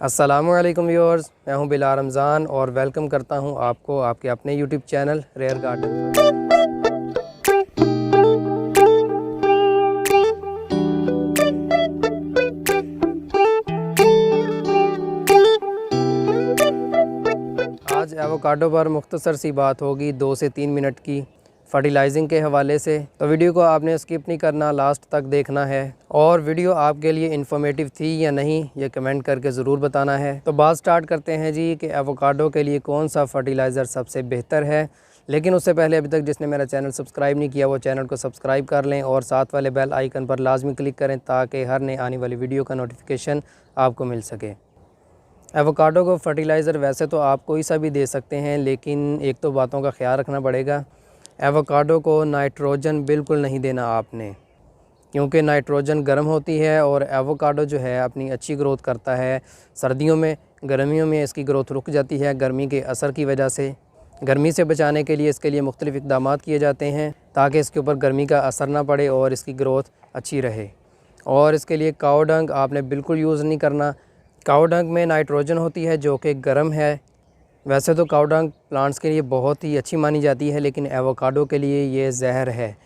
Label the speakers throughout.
Speaker 1: अस्सलामुअलैकुम व्यूअर्स, मैं हूं बिलाल रमज़ान और वेलकम करता हूं आपको आपके अपने यूट्यूब चैनल रेयर गार्डन पर। आज एवोकाडो पर मुख्तसर सी बात होगी 2 से 3 मिनट की फर्टिलाइजिंग के हवाले से। तो वीडियो को आपने स्किप नहीं करना, लास्ट तक देखना है। और वीडियो आपके लिए इन्फॉर्मेटिव थी या नहीं ये कमेंट करके ज़रूर बताना है। तो बात स्टार्ट करते हैं जी कि एवोकाडो के लिए कौन सा फर्टिलाइज़र सबसे बेहतर है। लेकिन उससे पहले अभी तक जिसने मेरा चैनल सब्सक्राइब नहीं किया वो चैनल को सब्सक्राइब कर लें और साथ वाले बेल आइकन पर लाजमी क्लिक करें ताकि हर नई आने वाली वीडियो का नोटिफिकेशन आपको मिल सके। एवोकाडो को फर्टिलाइज़र वैसे तो आप कोई सा भी दे सकते हैं, लेकिन एक तो बातों का ख्याल रखना पड़ेगा। एवोकाडो को नाइट्रोजन बिल्कुल नहीं देना आपने, क्योंकि नाइट्रोजन गर्म होती है और एवोकाडो जो है अपनी अच्छी ग्रोथ करता है सर्दियों में। गर्मियों में इसकी ग्रोथ रुक जाती है गर्मी के असर की वजह से। गर्मी से बचाने के लिए इसके लिए मुख्तलिफ़ इक़दामात किए जाते हैं ताकि इसके ऊपर गर्मी का असर ना पड़े और इसकी ग्रोथ अच्छी रहे। और इसके लिए काऊ डंग आपने बिल्कुल यूज़ नहीं करना। काऊ डंग में नाइट्रोजन होती है जो कि गर्म है। वैसे तो काऊ डंग प्लांट्स के लिए बहुत ही अच्छी मानी जाती है, लेकिन एवोकाडो के लिए ये जहर है।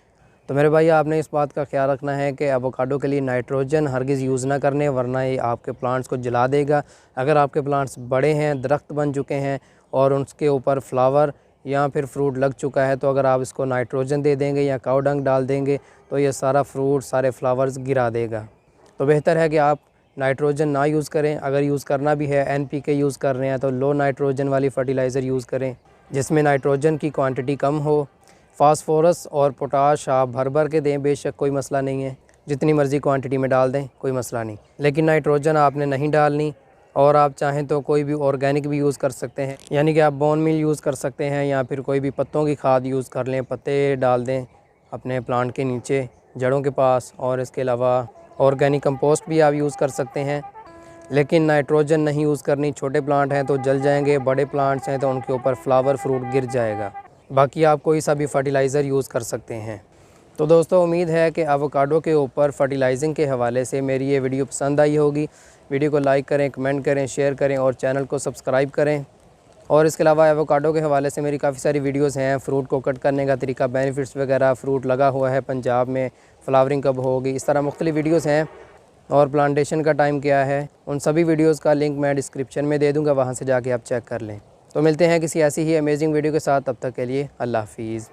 Speaker 1: तो मेरे भाई आपने इस बात का ख्याल रखना है कि एवोकाडो के लिए नाइट्रोजन हरगिज़ यूज़ ना करने, वरना ये आपके प्लांट्स को जला देगा। अगर आपके प्लांट्स बड़े हैं, दरख्त बन चुके हैं और उसके ऊपर फ्लावर या फिर फ्रूट लग चुका है, तो अगर आप इसको नाइट्रोजन दे देंगे या काऊ डंग डाल देंगे तो ये सारा फ्रूट, सारे फ्लावर्स गिरा देगा। तो बेहतर है कि आप नाइट्रोजन ना यूज़ करें। अगर यूज़ करना भी है, NPK यूज़ कर रहे हैं तो लो नाइट्रोजन वाली फ़र्टिलाइज़र यूज़ करें जिसमें नाइट्रोजन की क्वांटिटी कम हो। फ़ॉस्फोरस और पोटाश आप भर भर के दें, बेशक कोई मसला नहीं है, जितनी मर्ज़ी क्वांटिटी में डाल दें, कोई मसला नहीं। लेकिन नाइट्रोजन आपने नहीं डालनी। और आप चाहें तो कोई भी ऑर्गेनिक भी यूज़ कर सकते हैं, यानी कि आप बोन मील यूज़ कर सकते हैं या फिर कोई भी पत्तों की खाद यूज़ कर लें। पत्ते डाल दें अपने प्लांट के नीचे, जड़ों के पास। और इसके अलावा ऑर्गेनिक कंपोस्ट भी आप यूज़ कर सकते हैं, लेकिन नाइट्रोजन नहीं यूज़ करनी। छोटे प्लांट हैं तो जल जाएंगे, बड़े प्लांट्स हैं तो उनके ऊपर फ्लावर फ्रूट गिर जाएगा। बाकी आप कोई सा भी फर्टिलाइज़र यूज़ कर सकते हैं। तो दोस्तों, उम्मीद है कि एवोकाडो के ऊपर फर्टिलाइजिंग के हवाले से मेरी ये वीडियो पसंद आई होगी। वीडियो को लाइक करें, कमेंट करें, शेयर करें और चैनल को सब्सक्राइब करें। और इसके अलावा एवोकाडो के हवाले से मेरी काफ़ी सारी वीडियोस हैं। फ्रूट को कट करने का तरीका, बेनिफिट्स वगैरह, फ्रूट लगा हुआ है पंजाब में, फ्लावरिंग कब होगी, इस तरह मुख्तलिफ़ वीडियोस हैं। और प्लांटेशन का टाइम क्या है, उन सभी वीडियोस का लिंक मैं डिस्क्रिप्शन में दे दूँगा, वहाँ से जाके आप चेक कर लें। तो मिलते हैं किसी ऐसी ही अमेजिंग वीडियो के साथ। तब तक के लिए अल्लाह हाफ़िज़।